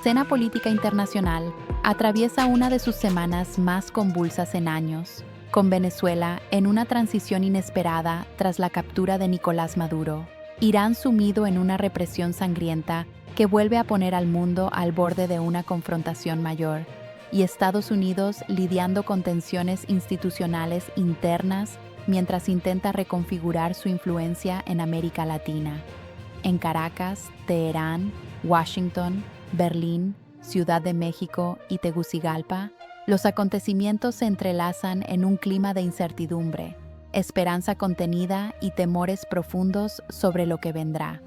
escena política internacional atraviesa una de sus semanas más convulsas en años, con Venezuela en una transición inesperada tras la captura de Nicolás Maduro, Irán sumido en una represión sangrienta que vuelve a poner al mundo al borde de una confrontación mayor, y Estados Unidos lidiando con tensiones institucionales internas mientras intenta reconfigurar su influencia en América Latina. En Caracas, Teherán, Washington, Berlín, Ciudad de México y Tegucigalpa, los acontecimientos se entrelazan en un clima de incertidumbre, esperanza contenida y temores profundos sobre lo que vendrá.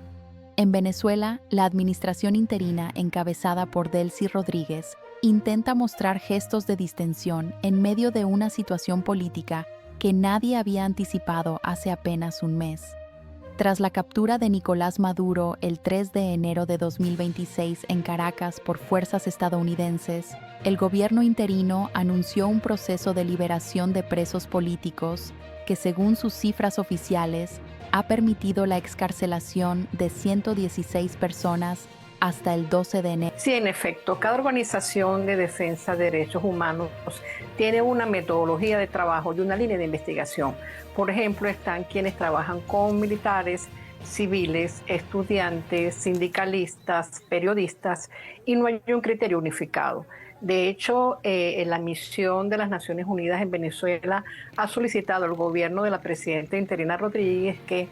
En Venezuela, la administración interina encabezada por Delcy Rodríguez intenta mostrar gestos de distensión en medio de una situación política que nadie había anticipado hace apenas un mes. Tras la captura de Nicolás Maduro el 3 de enero de 2026 en Caracas por fuerzas estadounidenses, el gobierno interino anunció un proceso de liberación de presos políticos que, según sus cifras oficiales, ha permitido la excarcelación de 116 personas hasta el 12 de enero. Sí, en efecto, cada organización de defensa de derechos humanos tiene una metodología de trabajo y una línea de investigación. Por ejemplo, están quienes trabajan con militares, civiles, estudiantes, sindicalistas, periodistas, y no hay un criterio unificado. De hecho, la misión de las Naciones Unidas en Venezuela ha solicitado al gobierno de la presidenta interina Rodríguez que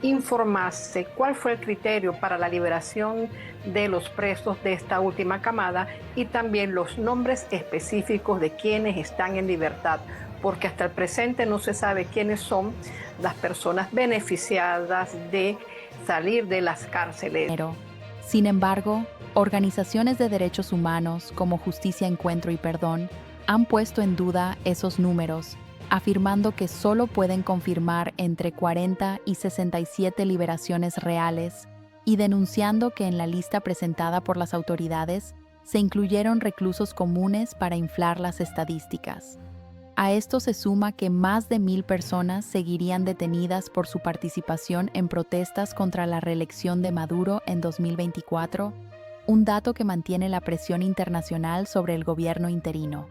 informase cuál fue el criterio para la liberación de los presos de esta última camada y también los nombres específicos de quienes están en libertad, porque hasta el presente no se sabe quiénes son las personas beneficiadas de salir de las cárceles. Sin embargo, organizaciones de derechos humanos como Justicia, Encuentro y Perdón han puesto en duda esos números, afirmando que solo pueden confirmar entre 40 y 67 liberaciones reales y denunciando que en la lista presentada por las autoridades se incluyeron reclusos comunes para inflar las estadísticas. A esto se suma que más de 1,000 personas seguirían detenidas por su participación en protestas contra la reelección de Maduro en 2024, un dato que mantiene la presión internacional sobre el gobierno interino.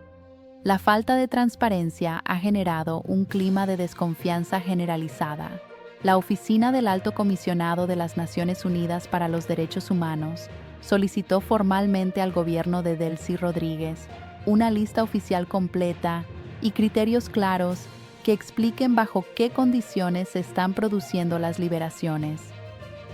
La falta de transparencia ha generado un clima de desconfianza generalizada. La Oficina del Alto Comisionado de las Naciones Unidas para los Derechos Humanos solicitó formalmente al gobierno de Delcy Rodríguez una lista oficial completa y criterios claros que expliquen bajo qué condiciones se están produciendo las liberaciones.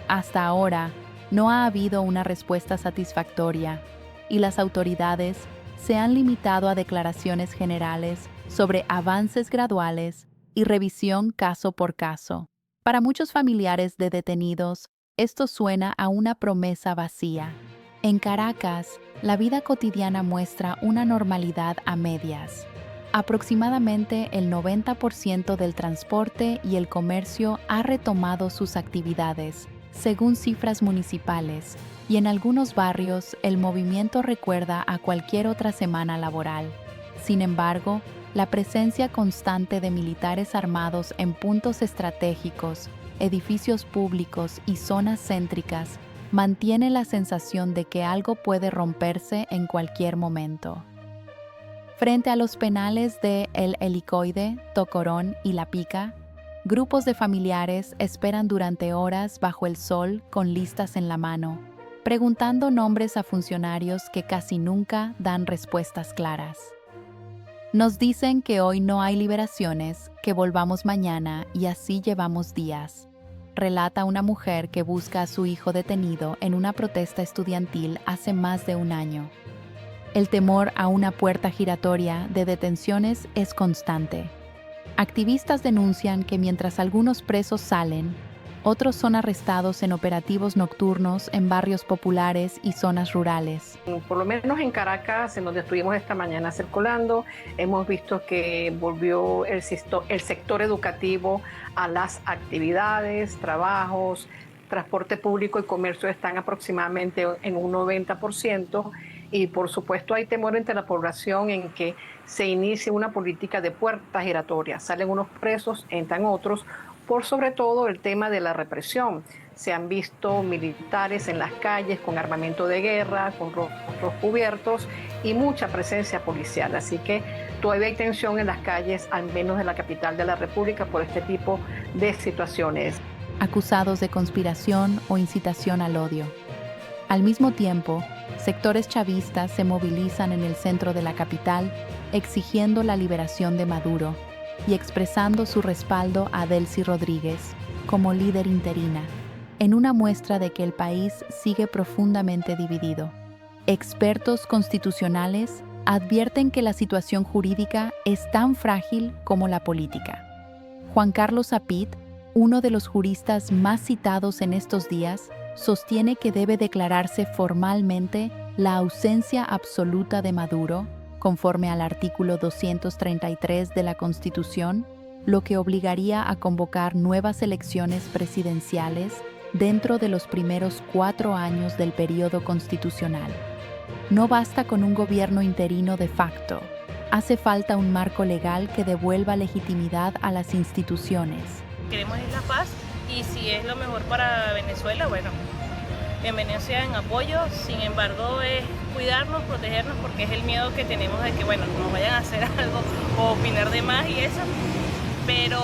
Hasta ahora, no ha habido una respuesta satisfactoria y las autoridades se han limitado a declaraciones generales sobre avances graduales y revisión caso por caso. Para muchos familiares de detenidos, esto suena a una promesa vacía. En Caracas, la vida cotidiana muestra una normalidad a medias. Aproximadamente el 90% del transporte y el comercio ha retomado sus actividades, según cifras municipales, y en algunos barrios el movimiento recuerda a cualquier otra semana laboral. Sin embargo, la presencia constante de militares armados en puntos estratégicos, edificios públicos y zonas céntricas mantiene la sensación de que algo puede romperse en cualquier momento. Frente a los penales de El Helicoide, Tocorón y La Pica, grupos de familiares esperan durante horas bajo el sol con listas en la mano, preguntando nombres a funcionarios que casi nunca dan respuestas claras. Nos dicen que hoy no hay liberaciones, que volvamos mañana y así llevamos días, relata una mujer que busca a su hijo detenido en una protesta estudiantil hace más de un año. El temor a una puerta giratoria de detenciones es constante. Activistas denuncian que mientras algunos presos salen, otros son arrestados en operativos nocturnos en barrios populares y zonas rurales. Por lo menos en Caracas, en donde estuvimos esta mañana circulando, hemos visto que volvió el sector educativo a las actividades, trabajos, transporte público y comercio están aproximadamente en un 90%. Y por supuesto hay temor entre la población en que se inicie una política de puertas giratorias. Salen unos presos, entran otros, por sobre todo el tema de la represión. Se han visto militares en las calles con armamento de guerra, con rostros cubiertos y mucha presencia policial. Así que todavía hay tensión en las calles, al menos en la capital de la República, por este tipo de situaciones. Acusados de conspiración o incitación al odio. Al mismo tiempo, sectores chavistas se movilizan en el centro de la capital exigiendo la liberación de Maduro y expresando su respaldo a Delcy Rodríguez como líder interina, en una muestra de que el país sigue profundamente dividido. Expertos constitucionales advierten que la situación jurídica es tan frágil como la política. Juan Carlos Apit, uno de los juristas más citados en estos días, sostiene que debe declararse formalmente la ausencia absoluta de Maduro, conforme al artículo 233 de la Constitución, lo que obligaría a convocar nuevas elecciones presidenciales dentro de los primeros 4 años del periodo constitucional. No basta con un gobierno interino de facto. Hace falta un marco legal que devuelva legitimidad a las instituciones. Queremos es la paz y si es lo mejor para Venezuela, bueno, bienvenido sea en apoyo. Sin embargo, es cuidarnos, protegernos, porque es el miedo que tenemos de que, bueno, nos vayan a hacer algo o opinar de más y eso. Pero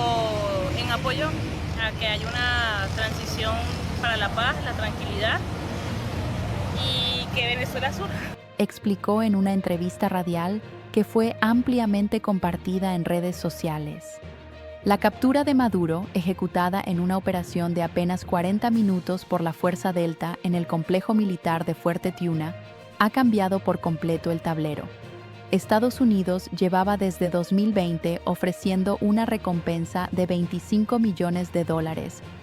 en apoyo a que haya una transición para la paz, la tranquilidad y que Venezuela surja. Explicó en una entrevista radial que fue ampliamente compartida en redes sociales. La captura de Maduro, ejecutada en una operación de apenas 40 minutos por la Fuerza Delta en el complejo militar de Fuerte Tiuna, ha cambiado por completo el tablero. Estados Unidos llevaba desde 2020 ofreciendo una recompensa de $25 millones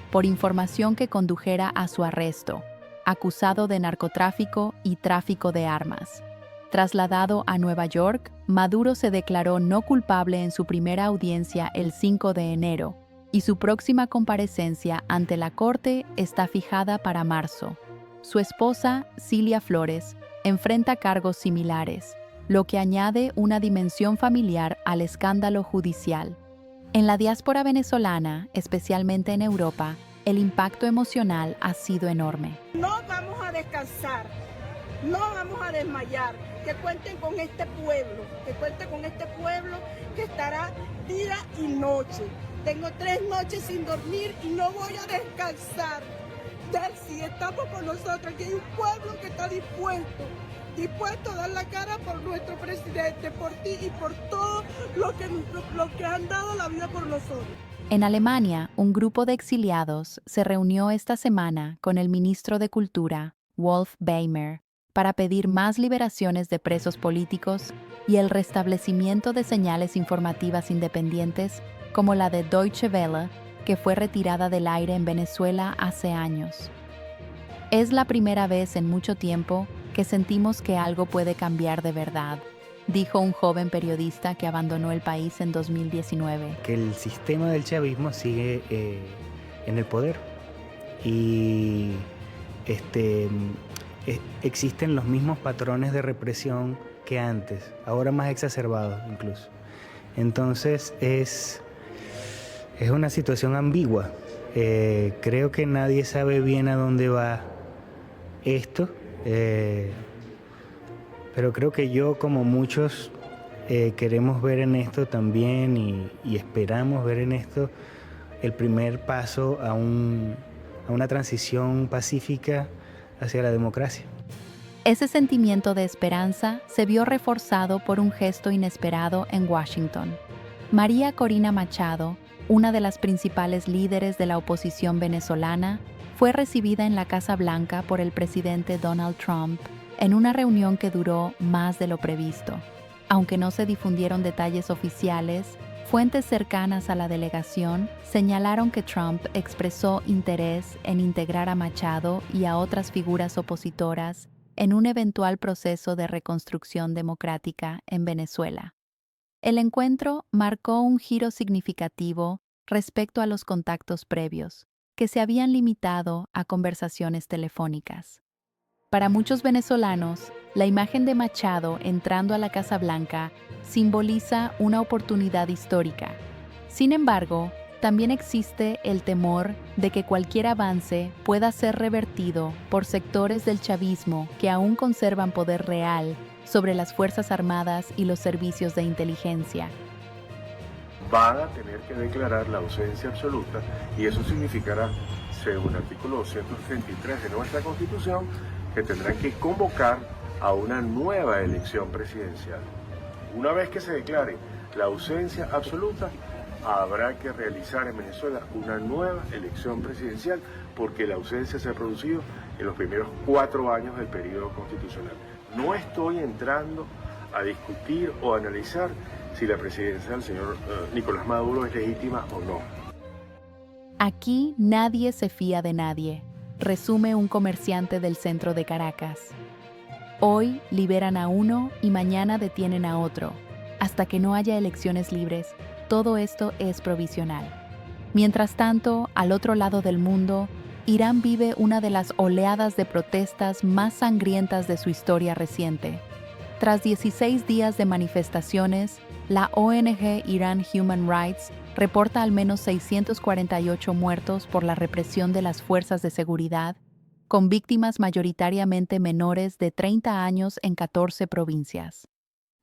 por información que condujera a su arresto, acusado de narcotráfico y tráfico de armas. Trasladado a Nueva York, Maduro se declaró no culpable en su primera audiencia el 5 de enero y su próxima comparecencia ante la Corte está fijada para marzo. Su esposa, Cilia Flores, enfrenta cargos similares, lo que añade una dimensión familiar al escándalo judicial. En la diáspora venezolana, especialmente en Europa, el impacto emocional ha sido enorme. No vamos a descansar, no vamos a desmayar. Que cuenten con este pueblo, que estará día y noche. Tengo 3 noches sin dormir y no voy a descansar. Delcy, estamos con nosotros, aquí hay un pueblo que está dispuesto a dar la cara por nuestro presidente, por ti y por todos los que han dado la vida por nosotros. En Alemania, un grupo de exiliados se reunió esta semana con el ministro de Cultura, Wolf Beimer, para pedir más liberaciones de presos políticos y el restablecimiento de señales informativas independientes como la de Deutsche Welle, que fue retirada del aire en Venezuela hace años. Es la primera vez en mucho tiempo que sentimos que algo puede cambiar de verdad, dijo un joven periodista que abandonó el país en 2019. Que el sistema del chavismo sigue en el poder y existen los mismos patrones de represión que antes, ahora más exacerbados incluso. Entonces es una situación ambigua. Creo que nadie sabe bien a dónde va esto, pero creo que yo, como muchos, queremos ver en esto también y esperamos ver en esto el primer paso a una transición pacífica hacia la democracia. Ese sentimiento de esperanza se vio reforzado por un gesto inesperado en Washington. María Corina Machado, una de las principales líderes de la oposición venezolana, fue recibida en la Casa Blanca por el presidente Donald Trump en una reunión que duró más de lo previsto. Aunque no se difundieron detalles oficiales, fuentes cercanas a la delegación señalaron que Trump expresó interés en integrar a Machado y a otras figuras opositoras en un eventual proceso de reconstrucción democrática en Venezuela. El encuentro marcó un giro significativo respecto a los contactos previos, que se habían limitado a conversaciones telefónicas. Para muchos venezolanos, la imagen de Machado entrando a la Casa Blanca simboliza una oportunidad histórica. Sin embargo, también existe el temor de que cualquier avance pueda ser revertido por sectores del chavismo que aún conservan poder real sobre las Fuerzas Armadas y los servicios de inteligencia. Van a tener que declarar la ausencia absoluta y eso significará, según el artículo 233 de nuestra Constitución, que tendrán que convocar a una nueva elección presidencial. Una vez que se declare la ausencia absoluta, habrá que realizar en Venezuela una nueva elección presidencial porque la ausencia se ha producido en los primeros 4 años del periodo constitucional. No estoy entrando a discutir o a analizar si la presidencia del señor Nicolás Maduro es legítima o no. Aquí nadie se fía de nadie, resume un comerciante del centro de Caracas. Hoy liberan a uno y mañana detienen a otro. Hasta que no haya elecciones libres, todo esto es provisional. Mientras tanto, al otro lado del mundo, Irán vive una de las oleadas de protestas más sangrientas de su historia reciente. Tras 16 días de manifestaciones, la ONG Iran Human Rights reporta al menos 648 muertos por la represión de las fuerzas de seguridad, con víctimas mayoritariamente menores de 30 años en 14 provincias.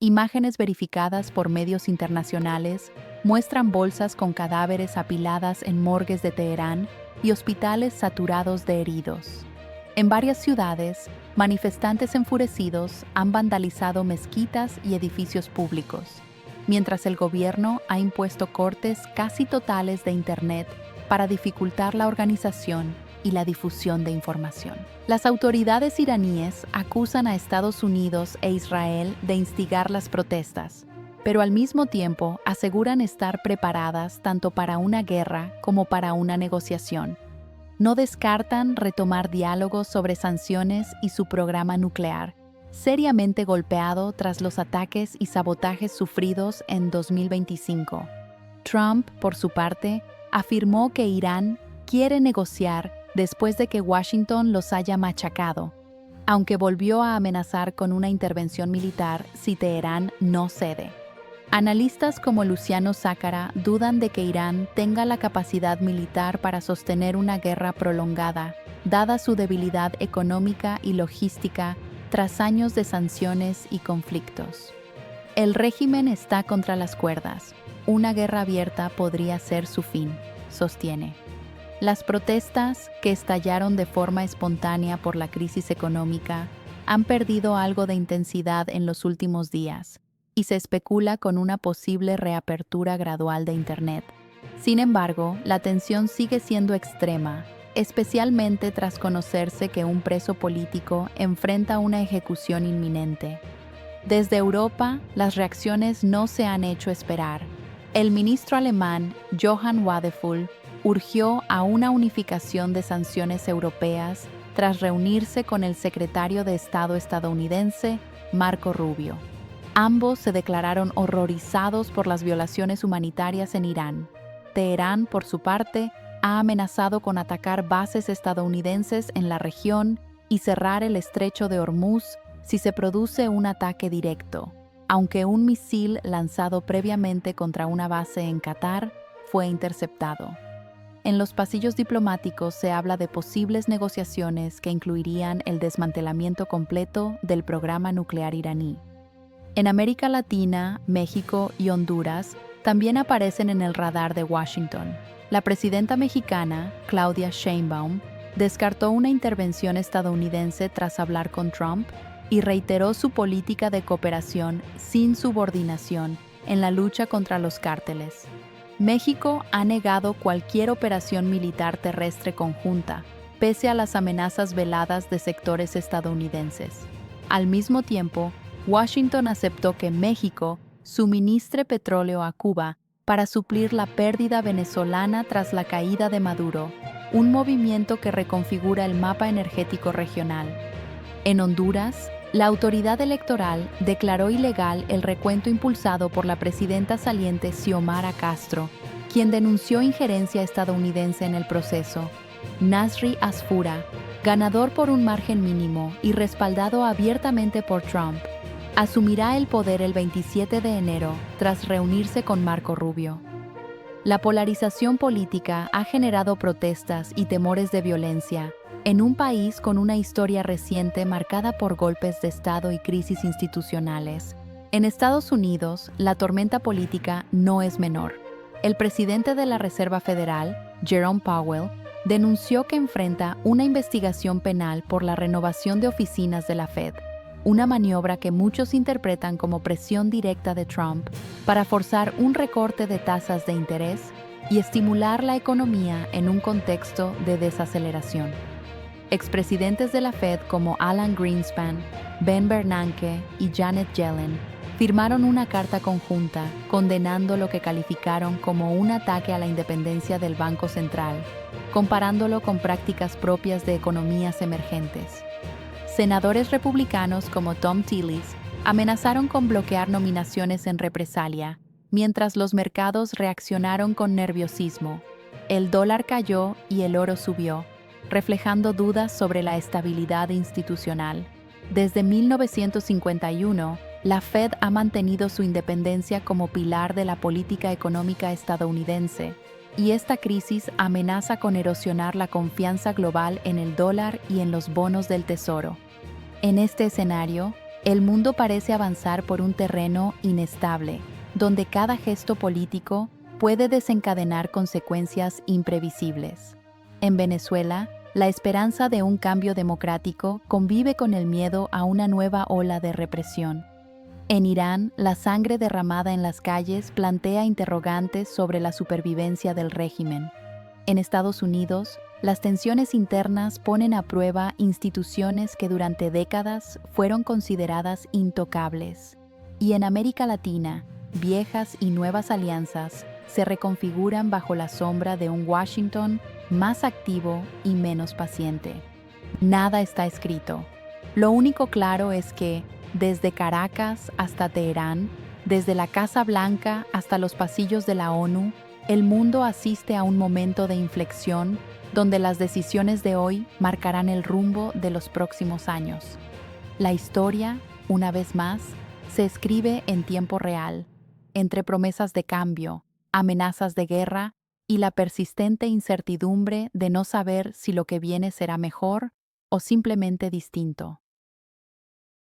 Imágenes verificadas por medios internacionales muestran bolsas con cadáveres apiladas en morgues de Teherán y hospitales saturados de heridos. En varias ciudades, manifestantes enfurecidos han vandalizado mezquitas y edificios públicos, mientras el gobierno ha impuesto cortes casi totales de Internet para dificultar la organización y la difusión de información. Las autoridades iraníes acusan a Estados Unidos e Israel de instigar las protestas, pero al mismo tiempo aseguran estar preparadas tanto para una guerra como para una negociación. No descartan retomar diálogos sobre sanciones y su programa nuclear, seriamente golpeado tras los ataques y sabotajes sufridos en 2025. Trump, por su parte, afirmó que Irán quiere negociar después de que Washington los haya machacado, aunque volvió a amenazar con una intervención militar si Teherán no cede. Analistas como Luciano Zácara dudan de que Irán tenga la capacidad militar para sostener una guerra prolongada, dada su debilidad económica y logística tras años de sanciones y conflictos. El régimen está contra las cuerdas. Una guerra abierta podría ser su fin, sostiene. Las protestas, que estallaron de forma espontánea por la crisis económica, han perdido algo de intensidad en los últimos días, y se especula con una posible reapertura gradual de Internet. Sin embargo, la tensión sigue siendo extrema, especialmente tras conocerse que un preso político enfrenta una ejecución inminente. Desde Europa, las reacciones no se han hecho esperar. El ministro alemán, Johann Wadephul, urgió a una unificación de sanciones europeas tras reunirse con el secretario de Estado estadounidense, Marco Rubio. Ambos se declararon horrorizados por las violaciones humanitarias en Irán. Teherán, por su parte, ha amenazado con atacar bases estadounidenses en la región y cerrar el estrecho de Hormuz si se produce un ataque directo, aunque un misil lanzado previamente contra una base en Qatar fue interceptado. En los pasillos diplomáticos se habla de posibles negociaciones que incluirían el desmantelamiento completo del programa nuclear iraní. En América Latina, México y Honduras también aparecen en el radar de Washington. La presidenta mexicana, Claudia Sheinbaum, descartó una intervención estadounidense tras hablar con Trump y reiteró su política de cooperación sin subordinación en la lucha contra los cárteles. México ha negado cualquier operación militar terrestre conjunta, pese a las amenazas veladas de sectores estadounidenses. Al mismo tiempo, Washington aceptó que México suministre petróleo a Cuba para suplir la pérdida venezolana tras la caída de Maduro, un movimiento que reconfigura el mapa energético regional. En Honduras, la autoridad electoral declaró ilegal el recuento impulsado por la presidenta saliente Xiomara Castro, quien denunció injerencia estadounidense en el proceso. Nasri Asfura, ganador por un margen mínimo y respaldado abiertamente por Trump, asumirá el poder el 27 de enero tras reunirse con Marco Rubio. La polarización política ha generado protestas y temores de violencia en un país con una historia reciente marcada por golpes de Estado y crisis institucionales. En Estados Unidos, la tormenta política no es menor. El presidente de la Reserva Federal, Jerome Powell, denunció que enfrenta una investigación penal por la renovación de oficinas de la Fed, una maniobra que muchos interpretan como presión directa de Trump para forzar un recorte de tasas de interés y estimular la economía en un contexto de desaceleración. Expresidentes de la Fed como Alan Greenspan, Ben Bernanke y Janet Yellen firmaron una carta conjunta condenando lo que calificaron como un ataque a la independencia del Banco Central, comparándolo con prácticas propias de economías emergentes. Senadores republicanos como Tom Tillis amenazaron con bloquear nominaciones en represalia, mientras los mercados reaccionaron con nerviosismo. El dólar cayó y el oro subió, reflejando dudas sobre la estabilidad institucional. Desde 1951, la Fed ha mantenido su independencia como pilar de la política económica estadounidense, y esta crisis amenaza con erosionar la confianza global en el dólar y en los bonos del Tesoro. En este escenario, el mundo parece avanzar por un terreno inestable, donde cada gesto político puede desencadenar consecuencias imprevisibles. En Venezuela, la esperanza de un cambio democrático convive con el miedo a una nueva ola de represión. En Irán, la sangre derramada en las calles plantea interrogantes sobre la supervivencia del régimen. En Estados Unidos, las tensiones internas ponen a prueba instituciones que durante décadas fueron consideradas intocables. Y en América Latina, viejas y nuevas alianzas se reconfiguran bajo la sombra de un Washington más activo y menos paciente. Nada está escrito. Lo único claro es que, desde Caracas hasta Teherán, desde la Casa Blanca hasta los pasillos de la ONU, el mundo asiste a un momento de inflexión donde las decisiones de hoy marcarán el rumbo de los próximos años. La historia, una vez más, se escribe en tiempo real, entre promesas de cambio, amenazas de guerra y la persistente incertidumbre de no saber si lo que viene será mejor o simplemente distinto.